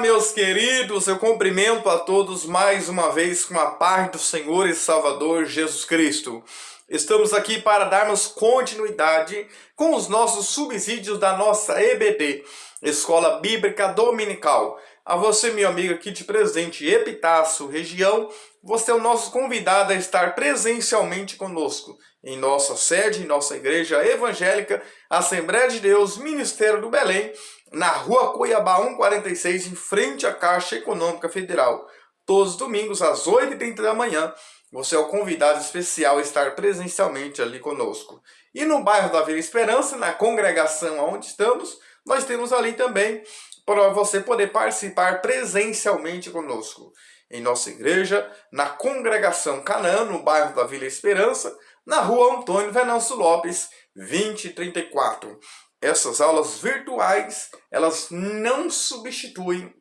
Meus queridos, eu cumprimento a todos mais uma vez com a paz do Senhor e Salvador Jesus Cristo. Estamos aqui para darmos continuidade com os nossos subsídios da nossa EBD, Escola Bíblica Dominical. A você, meu amigo aqui de Presidente Epitácio, região, você é o nosso convidado a estar presencialmente conosco em nossa sede, em nossa igreja evangélica, Assembleia de Deus, Ministério do Belém, na Rua Cuiabá 146, em frente à Caixa Econômica Federal. Todos os domingos, às 8h30 da manhã, você é o convidado especial a estar presencialmente ali conosco. E no bairro da Vila Esperança, na congregação onde estamos, nós temos ali também para você poder participar presencialmente conosco. Em nossa igreja, na congregação Canaã, no bairro da Vila Esperança, na Rua Antônio Venâncio Lopes, 2034. Essas aulas virtuais, elas não substituem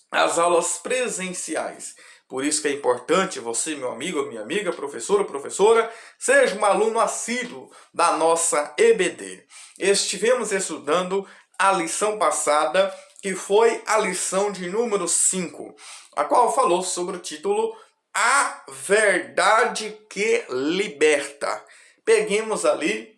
as aulas presenciais. Por isso que é importante você, meu amigo, minha amiga, professora, seja um aluno assíduo da nossa EBD. Estivemos estudando a lição passada, que foi a lição de número 5, a qual falou sobre o título A Verdade que Liberta. Peguemos ali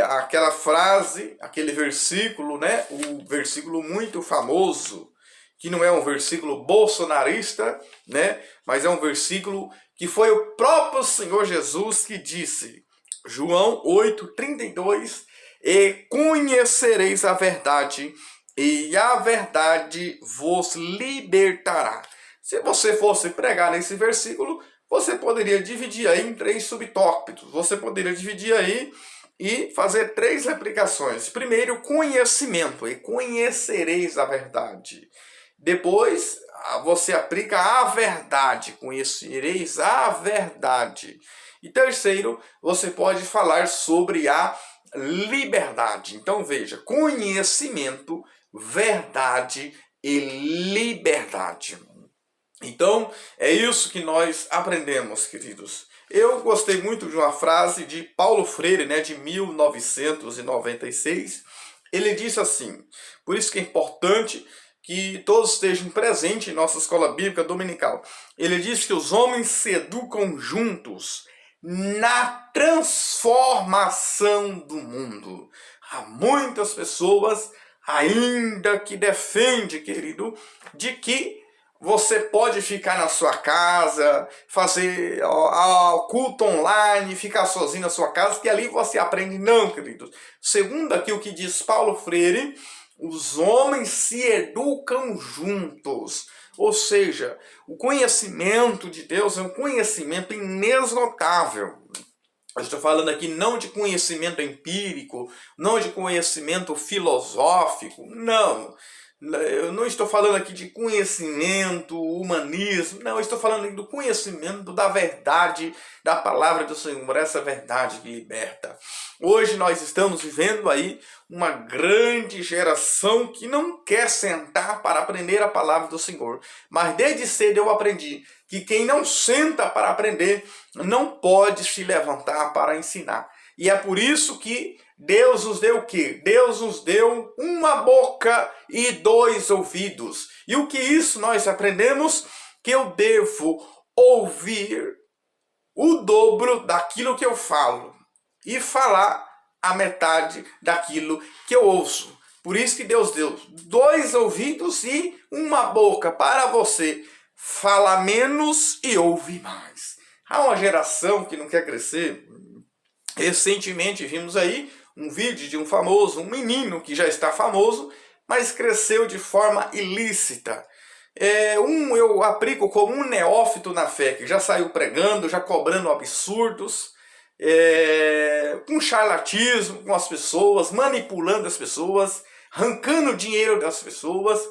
aquela frase, aquele versículo, né? O versículo muito famoso, que não é um versículo bolsonarista, né? Mas é um versículo que foi o próprio Senhor Jesus que disse, João 8:32, e conhecereis a verdade, e a verdade vos libertará. Se você fosse pregar nesse versículo, você poderia dividir aí em 3 subtópicos. Você poderia dividir aí e fazer 3 replicações. Primeiro, conhecimento, e conhecereis a verdade. Depois, você aplica a verdade, conhecereis a verdade. E terceiro, você pode falar sobre a liberdade. Então veja, conhecimento, verdade e liberdade. Então, é isso que nós aprendemos, queridos. Eu gostei muito de uma frase de Paulo Freire, né, de 1996. Ele disse assim, por isso que é importante que todos estejam presentes em nossa escola bíblica dominical. Ele diz que os homens se educam juntos na transformação do mundo. Há muitas pessoas ainda que defendem, querido, de que você pode ficar na sua casa, fazer culto online, ficar sozinho na sua casa, que ali você aprende. Não, queridos. Segundo aqui o que diz Paulo Freire, os homens se educam juntos. Ou seja, o conhecimento de Deus é um conhecimento inesgotável. Eu estou falando aqui não de conhecimento empírico, não de conhecimento filosófico, não. Eu não estou falando aqui de conhecimento, humanismo, não, eu estou falando aqui do conhecimento da verdade, da palavra do Senhor, essa verdade que liberta. Hoje nós estamos vivendo aí uma grande geração que não quer sentar para aprender a palavra do Senhor. Mas desde cedo eu aprendi que quem não senta para aprender não pode se levantar para ensinar. E é por isso que Deus nos deu o quê? Deus nos deu uma boca e 2 ouvidos. E o que isso nós aprendemos? Que eu devo ouvir o dobro daquilo que eu falo e falar a metade daquilo que eu ouço. Por isso que Deus deu 2 ouvidos e uma boca para você falar menos e ouvir mais. Há uma geração que não quer crescer. Recentemente vimos aí um vídeo de um menino que já está famoso, mas cresceu de forma ilícita. Eu aplico como um neófito na fé, que já saiu pregando, já cobrando absurdos, com charlatismo com as pessoas, manipulando as pessoas, arrancando dinheiro das pessoas.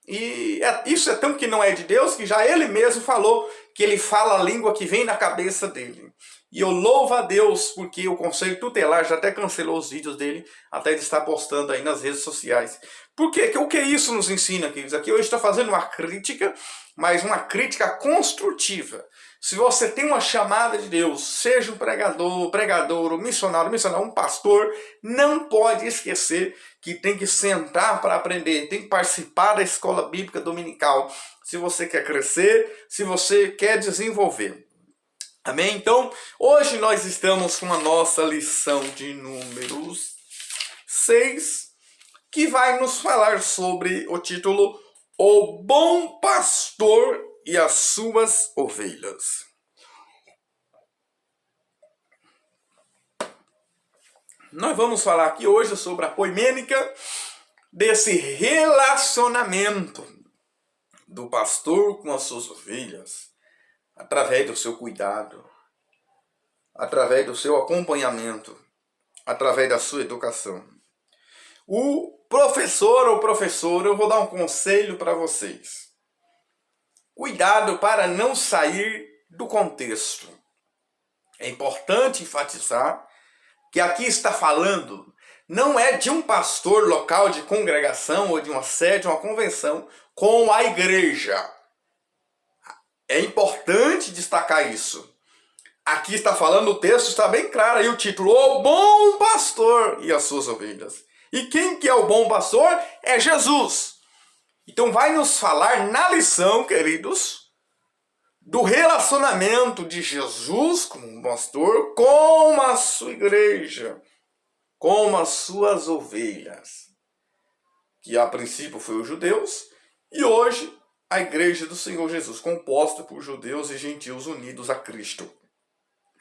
E isso é tão que não é de Deus, que já ele mesmo falou que ele fala a língua que vem na cabeça dele. E eu louvo a Deus porque o Conselho Tutelar já até cancelou os vídeos dele, até ele está postando aí nas redes sociais. Por quê? O que isso nos ensina, queridos? Aqui eu estou fazendo uma crítica, mas uma crítica construtiva. Se você tem uma chamada de Deus, seja um pregador, um missionário, um pastor, não pode esquecer que tem que sentar para aprender, tem que participar da escola bíblica dominical, se você quer crescer, se você quer desenvolver. Amém? Então, hoje nós estamos com a nossa lição de números 6, que vai nos falar sobre o título O Bom Pastor e as Suas Ovelhas. Nós vamos falar aqui hoje sobre a poimênica desse relacionamento do pastor com as suas ovelhas, através do seu cuidado, através do seu acompanhamento, através da sua educação. O professor ou professora, eu vou dar um conselho para vocês. Cuidado para não sair do contexto. É importante enfatizar que aqui está falando não é de um pastor local de congregação ou de uma sede, uma convenção com a igreja. É importante destacar isso. Aqui está falando, o texto está bem claro aí o título, O Bom Pastor e as Suas Ovelhas. E quem que é o bom pastor? É Jesus. Então vai nos falar na lição, queridos, do relacionamento de Jesus como pastor com a sua igreja, com as suas ovelhas, que a princípio foi os judeus, e hoje a igreja do Senhor Jesus, composta por judeus e gentios unidos a Cristo.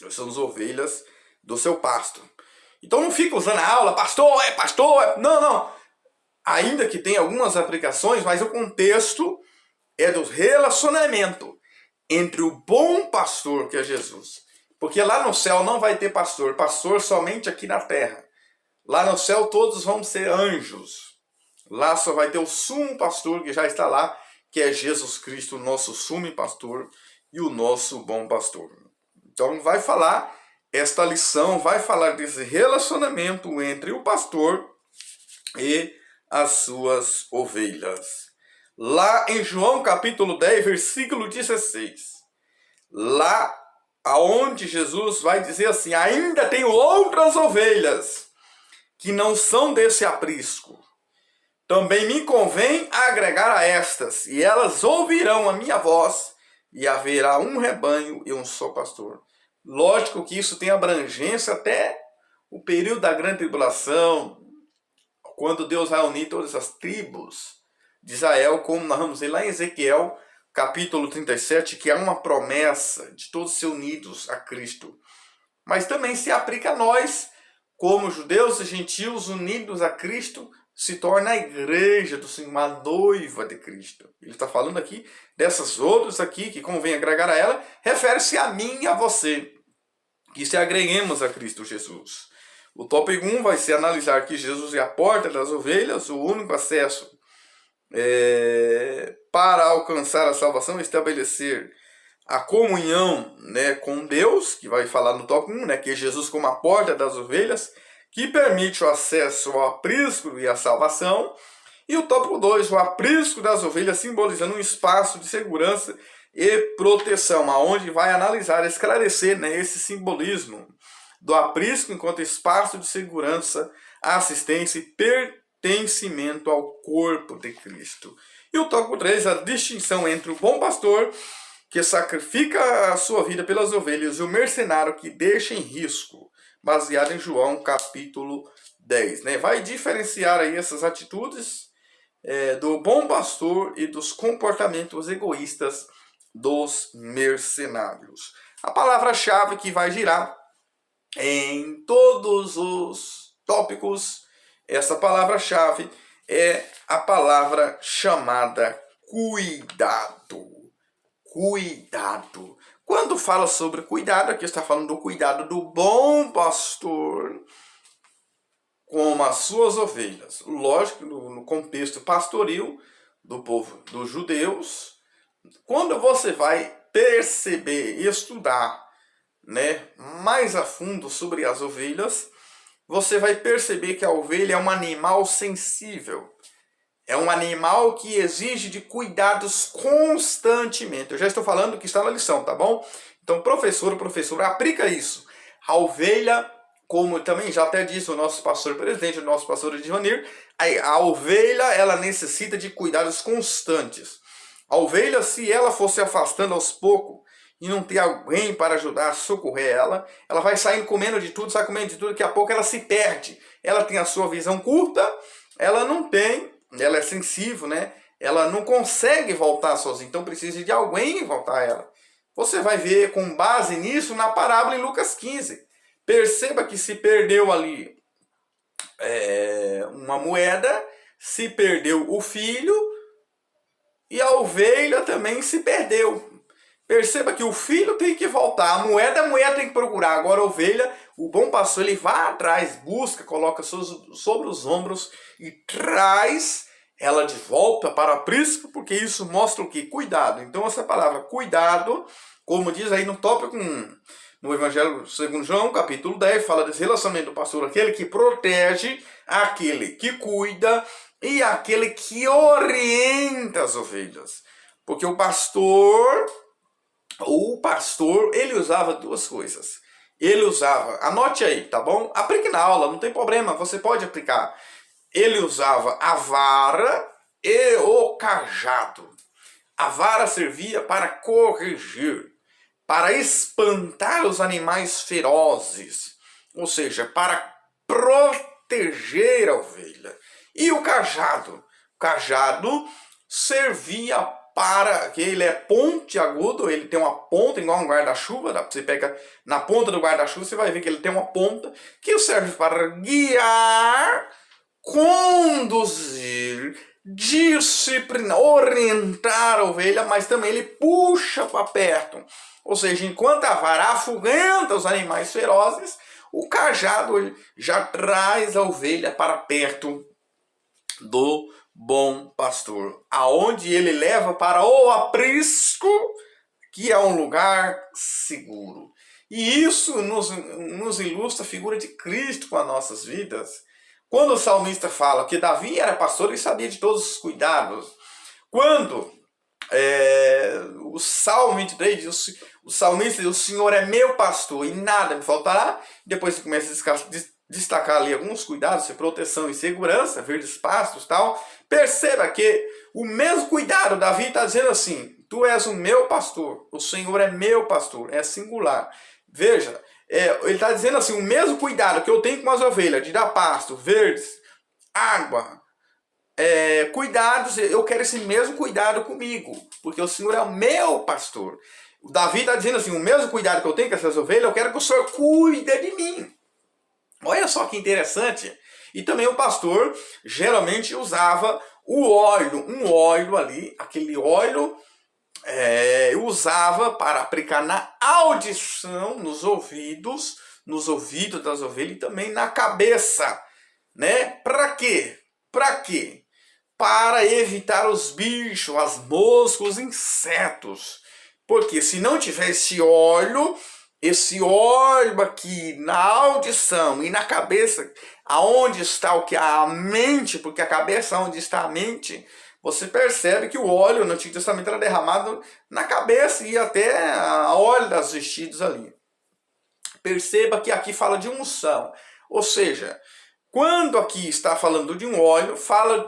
Nós somos ovelhas do seu pasto. Então não fica usando a aula, pastor, não. Ainda que tenha algumas aplicações, mas o contexto é do relacionamento entre o bom pastor, que é Jesus. Porque lá no céu não vai ter pastor somente aqui na terra. Lá no céu todos vão ser anjos. Lá só vai ter o sumo pastor que já está lá, que é Jesus Cristo, o nosso sumo pastor e o nosso bom pastor. Então vai falar, esta lição vai falar desse relacionamento entre o pastor e as suas ovelhas. Lá em João capítulo 10, versículo 16. Lá aonde Jesus vai dizer assim, ainda tenho outras ovelhas que não são desse aprisco. Também me convém agregar a estas, e elas ouvirão a minha voz, e haverá um rebanho e um só pastor. Lógico que isso tem abrangência até o período da grande tribulação, quando Deus vai unir todas as tribos de Israel, como nós vamos ver lá em Ezequiel, capítulo 37, que há uma promessa de todos ser unidos a Cristo. Mas também se aplica a nós, como judeus e gentios unidos a Cristo, se torna a igreja do Senhor, uma noiva de Cristo. Ele está falando aqui dessas outras aqui, que convém agregar a ela, refere-se a mim e a você, que se agreguemos a Cristo Jesus. O tópico 1 vai ser analisar que Jesus é a porta das ovelhas, o único acesso para alcançar a salvação, estabelecer a comunhão, com Deus, que vai falar no tópico 1, que é Jesus como a porta das ovelhas, que permite o acesso ao aprisco e à salvação. E o tópico 2, o aprisco das ovelhas, simbolizando um espaço de segurança e proteção, aonde vai analisar, esclarecer esse simbolismo do aprisco enquanto espaço de segurança, assistência e pertencimento ao corpo de Cristo. E o tópico 3, a distinção entre o bom pastor, que sacrifica a sua vida pelas ovelhas, e o mercenário que deixa em risco, baseado em João capítulo 10. Vai diferenciar aí essas atitudes do bom pastor e dos comportamentos egoístas dos mercenários. A palavra-chave que vai girar em todos os tópicos, essa palavra-chave é a palavra chamada cuidado. Cuidado. Quando fala sobre cuidado, aqui está falando do cuidado do bom pastor com as suas ovelhas. Lógico, no contexto pastoril do povo dos judeus, quando você vai perceber e estudar mais a fundo sobre as ovelhas, você vai perceber que a ovelha é um animal sensível. É um animal que exige de cuidados constantemente. Eu já estou falando que está na lição, tá bom? Então, professor, aplica isso. A ovelha, como também já até disse o nosso pastor presidente, o nosso pastor Edvanir, a ovelha, ela necessita de cuidados constantes. A ovelha, se ela for se afastando aos poucos e não ter alguém para ajudar a socorrer ela vai saindo comendo de tudo, sai comendo de tudo, daqui a pouco ela se perde. Ela tem a sua visão curta, ela é sensível, né? Ela não consegue voltar sozinha, então precisa de alguém voltar ela. Você vai ver com base nisso na parábola em Lucas 15. Perceba que se perdeu ali uma moeda, se perdeu o filho e a ovelha também se perdeu. Perceba que o filho tem que voltar, a mulher tem que procurar. Agora a ovelha, o bom pastor, ele vai atrás, busca, coloca sobre os ombros e traz ela de volta para o aprisco, porque isso mostra o que? Cuidado. Então essa palavra cuidado, como diz aí no tópico 1, no Evangelho segundo João, capítulo 10, fala desse relacionamento do pastor, aquele que protege, aquele que cuida e aquele que orienta as ovelhas. Porque o pastor, ele usava duas coisas. Ele usava, anote aí, tá bom? Aplique na aula, não tem problema, você pode aplicar. Ele usava a vara e o cajado. A vara servia para corrigir, para espantar os animais ferozes, ou seja, para proteger a ovelha. E o cajado? O cajado servia para, que ele é pontiagudo, ele tem uma ponta igual um guarda-chuva, você pega na ponta do guarda-chuva, você vai ver que ele tem uma ponta que serve para guiar, conduzir, disciplinar, orientar a ovelha, mas também ele puxa para perto. Ou seja, enquanto a vara afugenta os animais ferozes, o cajado ele já traz a ovelha para perto do bom pastor, aonde ele leva para o aprisco, que é um lugar seguro. E isso nos ilustra a figura de Cristo com as nossas vidas. Quando o salmista fala que Davi era pastor, ele sabia de todos os cuidados. Quando o Salmo 23 diz, o salmista diz, o Senhor é meu pastor e nada me faltará. Depois ele começa a destacar ali alguns cuidados de proteção e segurança, verdes pastos e tal. Perceba que o mesmo cuidado, Davi está dizendo assim, tu és o meu pastor, o Senhor é meu pastor, é singular. Veja, ele está dizendo assim, o mesmo cuidado que eu tenho com as ovelhas, de dar pasto, verdes, água, cuidados, eu quero esse mesmo cuidado comigo, porque o Senhor é o meu pastor. O Davi está dizendo assim, o mesmo cuidado que eu tenho com essas ovelhas, eu quero que o Senhor cuide de mim. Olha só que interessante. E também o pastor geralmente usava o óleo, um óleo ali, aquele óleo usava para aplicar na audição, nos ouvidos das ovelhas e também na cabeça, né? Para quê? Para quê? Para evitar os bichos, as moscas, os insetos. Porque se não tiver esse óleo aqui na audição e na cabeça, aonde está o que a mente, porque a cabeça é onde está a mente, você percebe que o óleo no Antigo Testamento era derramado na cabeça e até a óleo das vestidos ali. Perceba que aqui fala de unção, ou seja, quando aqui está falando de um óleo,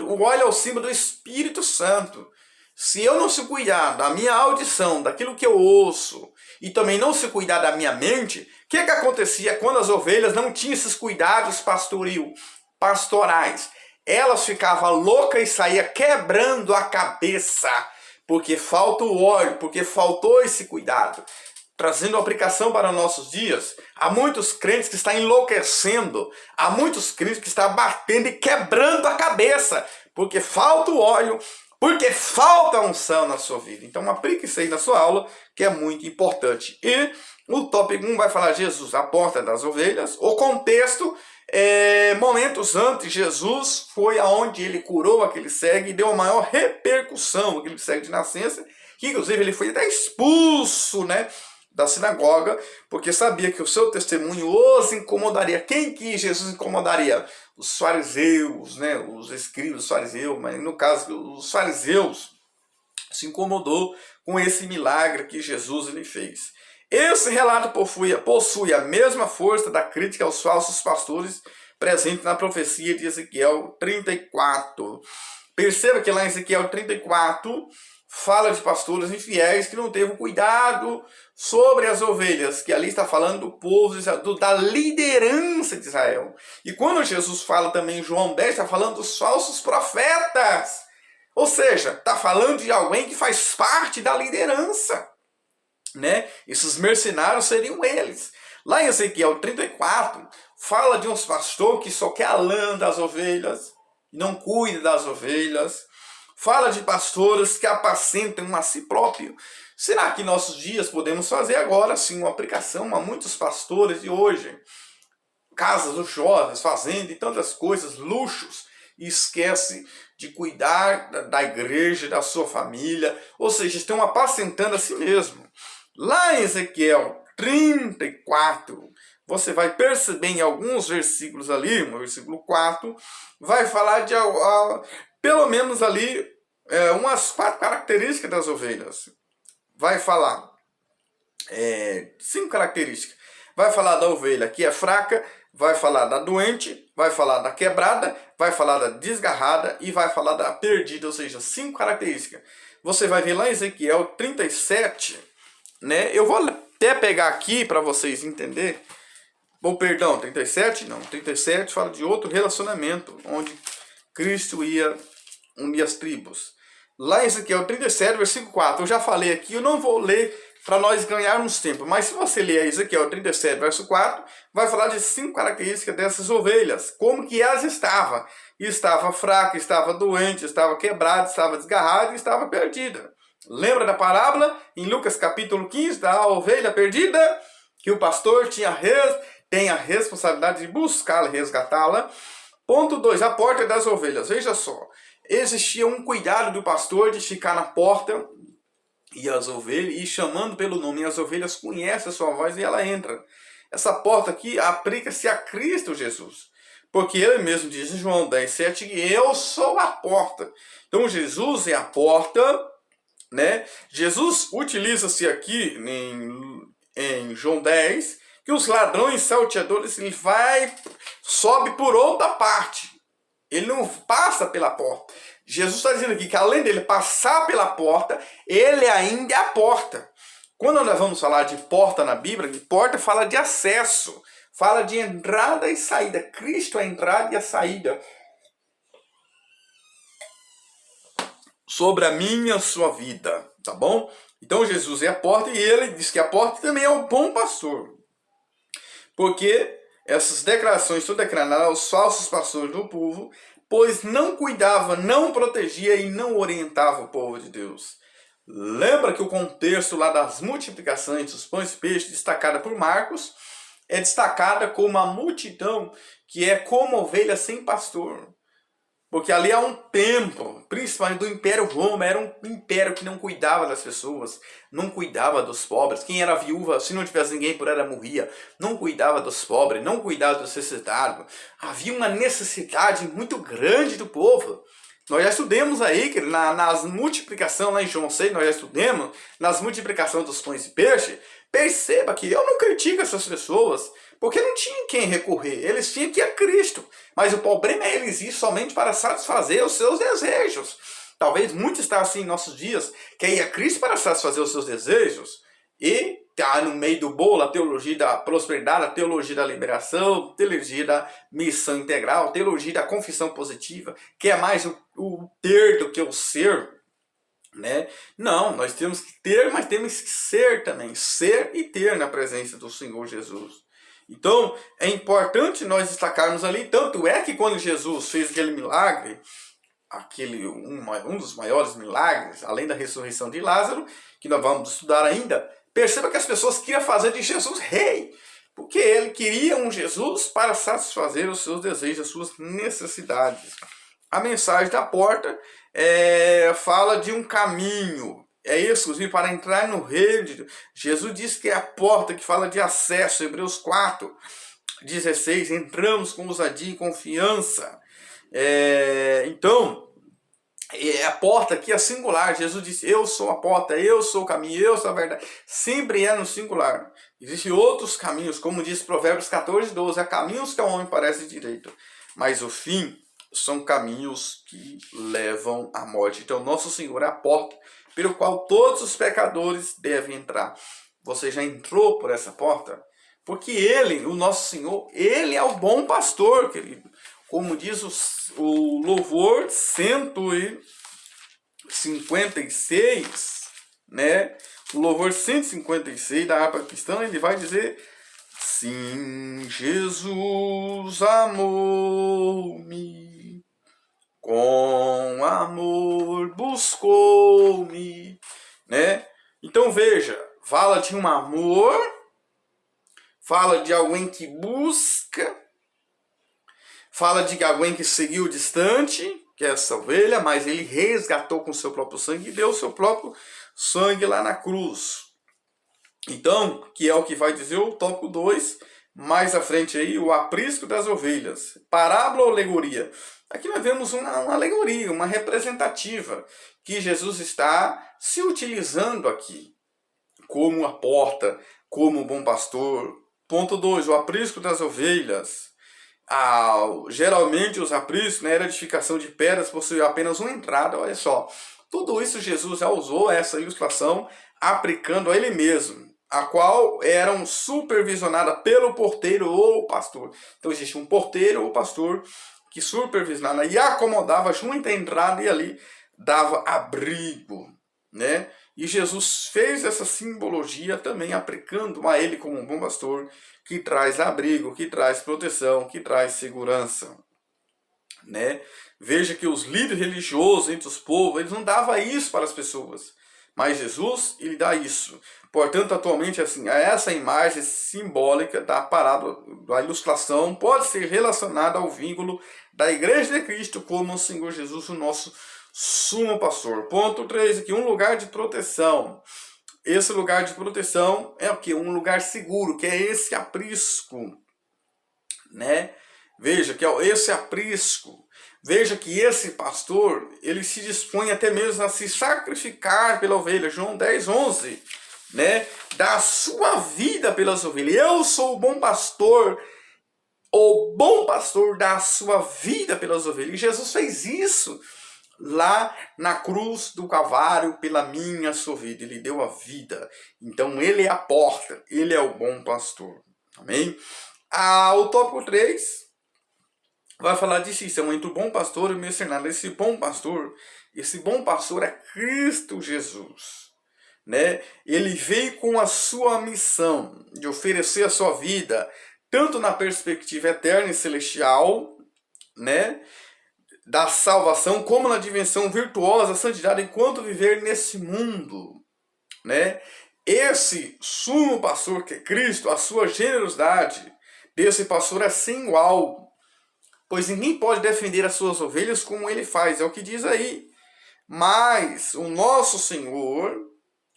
o óleo é o símbolo do Espírito Santo. Se eu não se cuidar da minha audição, daquilo que eu ouço, e também não se cuidar da minha mente, o que acontecia quando as ovelhas não tinham esses cuidados pastorais? Elas ficavam loucas e saíam quebrando a cabeça, porque falta o óleo, porque faltou esse cuidado. Trazendo aplicação para nossos dias, há muitos crentes que estão enlouquecendo, há muitos crentes que estão batendo e quebrando a cabeça, porque falta o óleo, porque falta unção na sua vida. Então aplique isso aí na sua aula, que é muito importante. E o tópico 1 vai falar Jesus, a porta das ovelhas. O contexto, momentos antes, Jesus foi aonde ele curou aquele cego e deu a maior repercussão, aquele cego de nascença, que inclusive ele foi até expulso, né, da sinagoga, porque sabia que o seu testemunho os incomodaria. Quem que Jesus incomodaria? os fariseus, né, os escribas, os fariseus, mas no caso os fariseus, se incomodou com esse milagre que Jesus ele fez. Esse relato possui a mesma força da crítica aos falsos pastores presente na profecia de Ezequiel 34. Perceba que lá em Ezequiel 34 fala de pastores infiéis que não teve cuidado sobre as ovelhas, que ali está falando do povo, da liderança de Israel. E quando Jesus fala também em João 10, está falando dos falsos profetas. Ou seja, está falando de alguém que faz parte da liderança, né? Esses mercenários seriam eles. Lá em Ezequiel 34, fala de uns pastores que só quer a lã das ovelhas, não cuida das ovelhas. Fala de pastores que apacentam a si próprio. Será que em nossos dias podemos fazer agora sim uma aplicação a muitos pastores de hoje? Casas luxuosas, fazenda e tantas coisas, luxos, e esquece de cuidar da igreja, da sua família, ou seja, estão apacentando a si mesmo. Lá em Ezequiel 34, você vai perceber em alguns versículos ali, no versículo 4, vai falar de pelo menos ali umas 4 características das ovelhas. Vai falar 5 características. Vai falar da ovelha que é fraca, vai falar da doente, vai falar da quebrada, vai falar da desgarrada e vai falar da perdida, ou seja, 5 características. Você vai ver lá em Ezequiel 37, né? Eu vou até pegar aqui para vocês entenderem. Ou perdão, 37 não. 37 fala de outro relacionamento, onde Cristo ia unir as tribos. Lá em Ezequiel 37, versículo 4, eu já falei aqui, eu não vou ler para nós ganharmos tempo. Mas se você ler Ezequiel 37, verso 4, vai falar de 5 características dessas ovelhas. Como que elas estavam. Estava fraca, estava doente, estava quebrada, estava desgarrada e estava perdida. Lembra da parábola em Lucas capítulo 15, da ovelha perdida? Que o pastor tem a responsabilidade de buscá-la, resgatá-la. Ponto 2, a porta das ovelhas. Veja só, existia um cuidado do pastor de ficar na porta e as ovelhas, e chamando pelo nome, e as ovelhas conhecem a sua voz e ela entra. Essa porta aqui aplica-se a Cristo Jesus, porque ele mesmo diz em João 10:7 que eu sou a porta. Então Jesus é a porta, né? Jesus utiliza-se aqui em João 10 que os ladrões salteadores sobe por outra parte. Ele não passa pela porta. Jesus está dizendo aqui que além dele passar pela porta, ele ainda é a porta. Quando nós vamos falar de porta na Bíblia, de porta fala de acesso, fala de entrada e saída. Cristo é a entrada e a saída sobre a minha, sua vida, tá bom? Então Jesus é a porta e ele diz que a porta também é o bom pastor. Porque essas declarações são declaradas aos falsos pastores do povo, pois não cuidava, não protegia e não orientava o povo de Deus. Lembra que o contexto lá das multiplicações dos pães e peixes, destacada por Marcos, é destacada como a multidão que é como ovelha sem pastor. Porque ali há um tempo, principalmente do Império Roma, era um império que não cuidava das pessoas, não cuidava dos pobres. Quem era viúva, se não tivesse ninguém por ela, morria. Não cuidava dos pobres, não cuidava dos necessitados. Havia uma necessidade muito grande do povo. Nós já estudamos aí, que nas multiplicações, lá em João 6, nós já estudamos, nas multiplicações dos pães e peixes. Perceba que eu não critico essas pessoas, porque não tinha quem recorrer, eles tinham que ir a Cristo. Mas o problema é eles ir somente para satisfazer os seus desejos. Talvez muitos estão assim em nossos dias, querem ir a Cristo para satisfazer os seus desejos. E está no meio do bolo a teologia da prosperidade, a teologia da liberação, a teologia da missão integral, a teologia da confissão positiva, que é mais o ter do que o ser. Né? Não, nós temos que ter, mas temos que ser também. Ser e ter na presença do Senhor Jesus. Então, é importante nós destacarmos ali, tanto é que quando Jesus fez aquele milagre, um dos maiores milagres, além da ressurreição de Lázaro, que nós vamos estudar ainda, perceba que as pessoas queriam fazer de Jesus rei, porque ele queria um Jesus para satisfazer os seus desejos, as suas necessidades. A mensagem da porta fala de um caminho. É exclusivo para entrar no reino de Deus. Jesus diz que é a porta que fala de acesso, Hebreus 4. 16, entramos com ousadia e confiança. Então, a porta aqui é singular. Jesus disse, eu sou a porta, eu sou o caminho, eu sou a verdade. Sempre é no singular. Existem outros caminhos, como diz Provérbios 14, 12. Há caminhos que ao homem parece direito, mas o fim são caminhos que levam à morte. Então, nosso Senhor é a porta pelo qual todos os pecadores devem entrar. Você já entrou por essa porta? Porque Ele, o nosso Senhor, Ele é o bom pastor, querido. Como diz o louvor 156, né? O louvor 156 da harpa cristã, ele vai dizer: sim, Jesus amou-me, com amor buscou-me, né? Então veja, fala de um amor, fala de alguém que busca, fala de alguém que seguiu distante, que é essa ovelha, mas ele resgatou com seu próprio sangue e deu o seu próprio sangue lá na cruz. Então, que é o que vai dizer o tópico 2, mais à frente aí, o aprisco das ovelhas. Parábola ou alegoria? Aqui nós vemos uma alegoria, uma representativa, que Jesus está se utilizando aqui, como a porta, como o bom pastor. Ponto 2, o aprisco das ovelhas. Geralmente os apriscos, né, era edificação de pedras, possuía apenas uma entrada, olha só. Tudo isso Jesus já usou essa ilustração aplicando a ele mesmo, a qual eram supervisionada pelo porteiro ou pastor. Então existe um porteiro ou pastor que supervisionava e acomodava junto à entrada e ali dava abrigo, né? E Jesus fez essa simbologia também aplicando a ele como um bom pastor que traz abrigo, que traz proteção, que traz segurança, né? Veja que os líderes religiosos entre os povos, eles não davam isso para as pessoas, mas Jesus, ele dá isso. Portanto, atualmente, assim, essa imagem simbólica da parábola, da ilustração, pode ser relacionada ao vínculo da Igreja de Cristo como o Senhor Jesus, o nosso sumo pastor. Ponto 3 aqui, um lugar de proteção. Esse lugar de proteção é o que? Um lugar seguro, que é esse aprisco, né? Veja que é esse aprisco. Veja que esse pastor, ele se dispõe até mesmo a se sacrificar pela ovelha. João 10, 11, né? Dá a sua vida pelas ovelhas. Eu sou o bom pastor dá a sua vida pelas ovelhas. E Jesus fez isso lá na cruz do Calvário pela minha sua vida. Ele deu a vida. Então ele é a porta, ele é o bom pastor. Amém? O tópico 3 vai falar de distinção entre o bom pastor e o mercenário. Esse bom pastor é Cristo Jesus, né? Ele veio com a sua missão de oferecer a sua vida tanto na perspectiva eterna e celestial, né, da salvação, como na dimensão virtuosa, santidade, enquanto viver nesse mundo, né? Esse sumo pastor que é Cristo, a sua generosidade desse pastor é sem igual, pois ninguém pode defender as suas ovelhas como ele faz, é o que diz aí. Mas o nosso Senhor,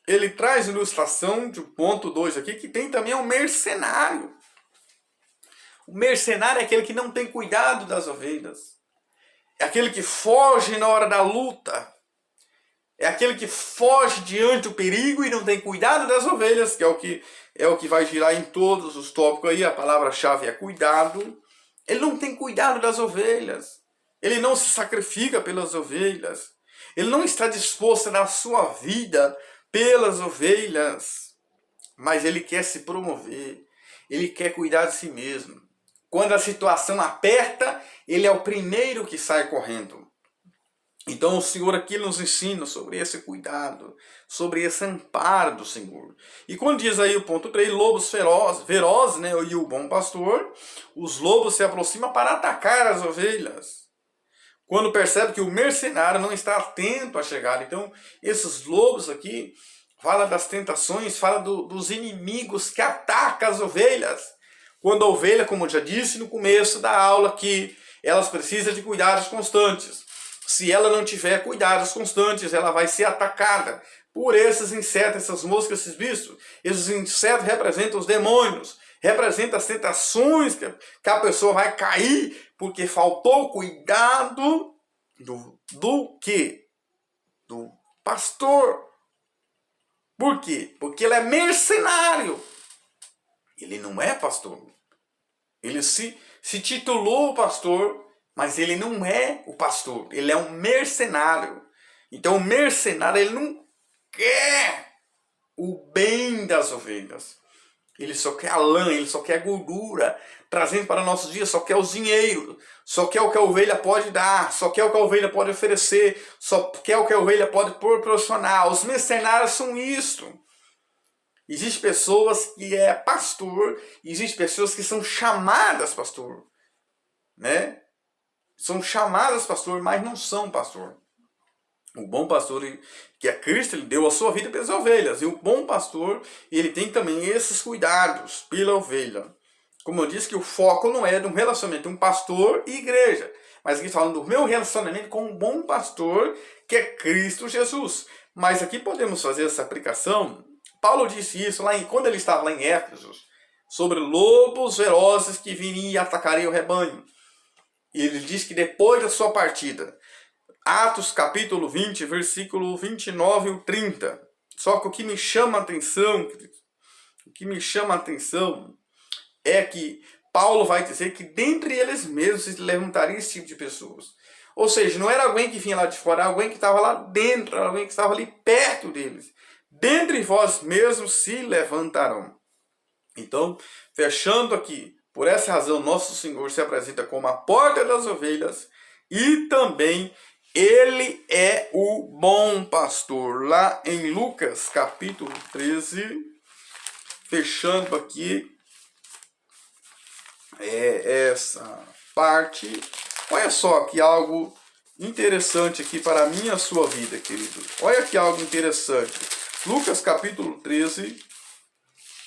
ele traz ilustração de ponto 2 aqui, que tem também um mercenário. O mercenário é aquele que não tem cuidado das ovelhas. É aquele que foge na hora da luta. É aquele que foge diante do perigo e não tem cuidado das ovelhas, que é o que vai girar em todos os tópicos aí. A palavra-chave é cuidado. Ele não tem cuidado das ovelhas. Ele não se sacrifica pelas ovelhas. Ele não está disposto a dar sua vida pelas ovelhas. Mas ele quer se promover. Ele quer cuidar de si mesmo. Quando a situação aperta, ele é o primeiro que sai correndo. Então o Senhor aqui nos ensina sobre esse cuidado, sobre esse amparo do Senhor. E quando diz aí o ponto 3, lobos ferozes, né, e o bom pastor, os lobos se aproximam para atacar as ovelhas. Quando percebe que o mercenário não está atento à chegada. Então esses lobos aqui, fala das tentações, fala dos inimigos que atacam as ovelhas. Quando a ovelha, como eu já disse no começo da aula, que elas precisam de cuidados constantes. Se ela não tiver cuidados constantes, ela vai ser atacada por esses insetos, essas moscas, esses bichos. Esses insetos representam os demônios, representa as tentações que a pessoa vai cair porque faltou cuidado do quê? Do pastor. Por quê? Porque ele é mercenário. Ele não é pastor. Ele se titulou pastor, mas ele não é o pastor. Ele é um mercenário. Então o mercenário, ele não quer o bem das ovelhas. Ele só quer a lã, ele só quer a gordura, trazendo para nossos dias, só quer o dinheiro, só quer o que a ovelha pode dar, só quer o que a ovelha pode oferecer, só quer o que a ovelha pode proporcionar. Os mercenários são isto. Existem pessoas que é pastor, existem pessoas que são chamadas pastor, né? São chamadas pastor, mas não são pastor. O bom pastor, que é Cristo, ele deu a sua vida pelas ovelhas. E o bom pastor, ele tem também esses cuidados pela ovelha. Como eu disse, que o foco não é de um relacionamento um pastor e igreja. Mas aqui falando do meu relacionamento com um bom pastor, que é Cristo Jesus. Mas aqui podemos fazer essa aplicação. Paulo disse isso quando ele estava lá em Éfeso, sobre lobos ferozes que viriam e atacariam o rebanho. E ele diz que depois da sua partida, Atos capítulo 20, versículo 29 e 30. Só que o que me chama a atenção, é que Paulo vai dizer que dentre eles mesmos se levantaria esse tipo de pessoas. Ou seja, não era alguém que vinha lá de fora, era alguém que estava lá dentro, era alguém que estava ali perto deles. Dentre vós mesmos se levantarão. Então, fechando aqui, por essa razão, nosso Senhor se apresenta como a porta das ovelhas e também ele é o bom pastor. Lá em Lucas capítulo 13, fechando aqui essa parte. Olha só que algo interessante aqui para a minha e a sua vida, querido. Olha que algo interessante. Lucas capítulo 13,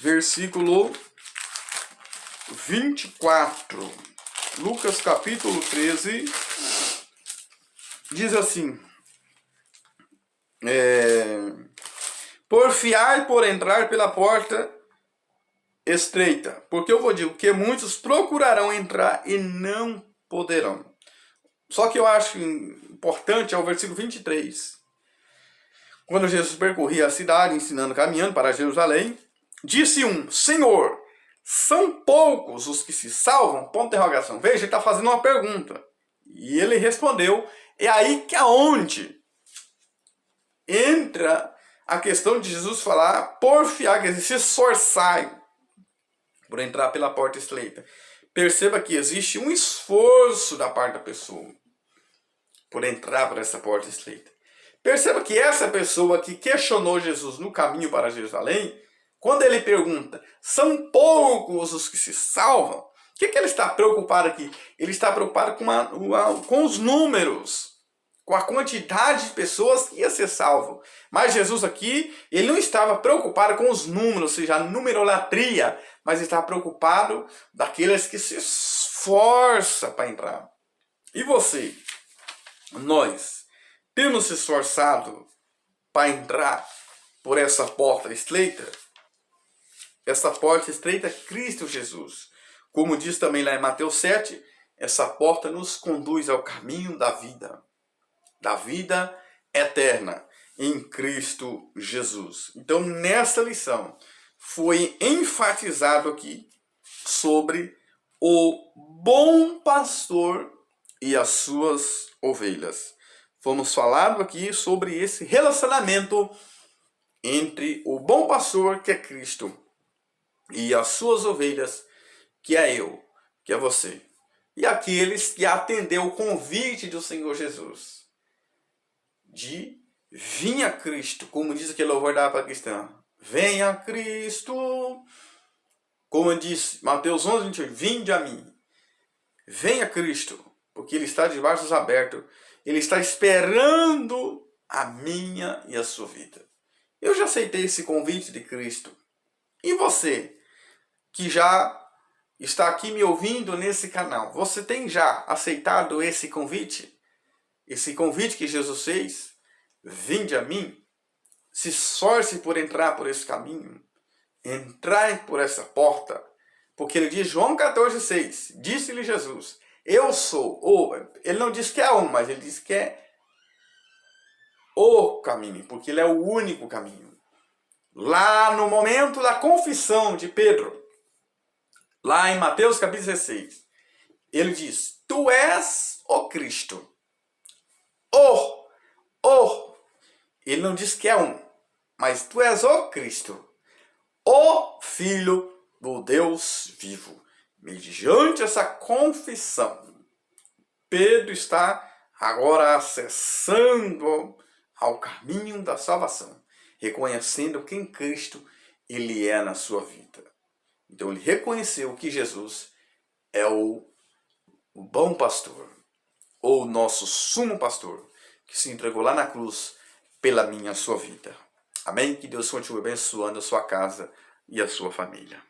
versículo 24. Lucas capítulo 13 diz assim: porfiai por entrar pela porta estreita, porque eu vou dizer que muitos procurarão entrar e não poderão. Só que eu acho importante é o versículo 23. Quando Jesus percorria a cidade, ensinando, caminhando para Jerusalém, disse um: Senhor, são poucos os que se salvam? Ponto de interrogação. Veja, ele está fazendo uma pergunta. E ele respondeu. É aí que aonde entra a questão de Jesus falar porfiar, quer dizer, se esforçai por entrar pela porta estreita. Perceba que existe um esforço da parte da pessoa por entrar por essa porta estreita. Perceba que essa pessoa que questionou Jesus no caminho para Jerusalém, quando ele pergunta, são poucos os que se salvam? O que ele está preocupado aqui? Ele está preocupado com os números, com a quantidade de pessoas que ia ser salvo. Mas Jesus aqui, ele não estava preocupado com os números, ou seja, a numerolatria, mas estava preocupado daqueles que se esforçam para entrar. E você? Nós temos se esforçado para entrar por essa porta estreita? Essa porta estreita é Cristo Jesus. Como diz também lá em Mateus 7, essa porta nos conduz ao caminho da vida eterna em Cristo Jesus. Então, nessa lição, foi enfatizado aqui sobre o bom pastor e as suas ovelhas. Fomos falando aqui sobre esse relacionamento entre o bom pastor, que é Cristo, e as suas ovelhas, que é eu, que é você. E aqueles que atendeu o convite do Senhor Jesus de vir a Cristo, como diz aquele louvor da harpa cristã. Venha Cristo, como diz Mateus 11, 28, vinde a mim. Venha Cristo, porque Ele está de braços abertos. Ele está esperando a minha e a sua vida. Eu já aceitei esse convite de Cristo. E você, que já está aqui me ouvindo nesse canal, você tem já aceitado esse convite? Esse convite que Jesus fez? Vinde a mim. Se esforce por entrar por esse caminho. Entrar por essa porta. Porque ele diz, João 14,6, disse-lhe Jesus, eu sou o... Ele não diz que é um, mas ele diz que é o caminho, porque ele é o único caminho. Lá no momento da confissão de Pedro, lá em Mateus capítulo 16, ele diz, tu és o Cristo. Ele não diz que é um, mas tu és o Cristo, o Filho do Deus vivo. Mediante essa confissão, Pedro está agora acessando ao caminho da salvação, reconhecendo quem Cristo ele é na sua vida. Então ele reconheceu que Jesus é o bom pastor, ou nosso sumo pastor, que se entregou lá na cruz pela minha e a sua vida. Amém? Que Deus continue abençoando a sua casa e a sua família.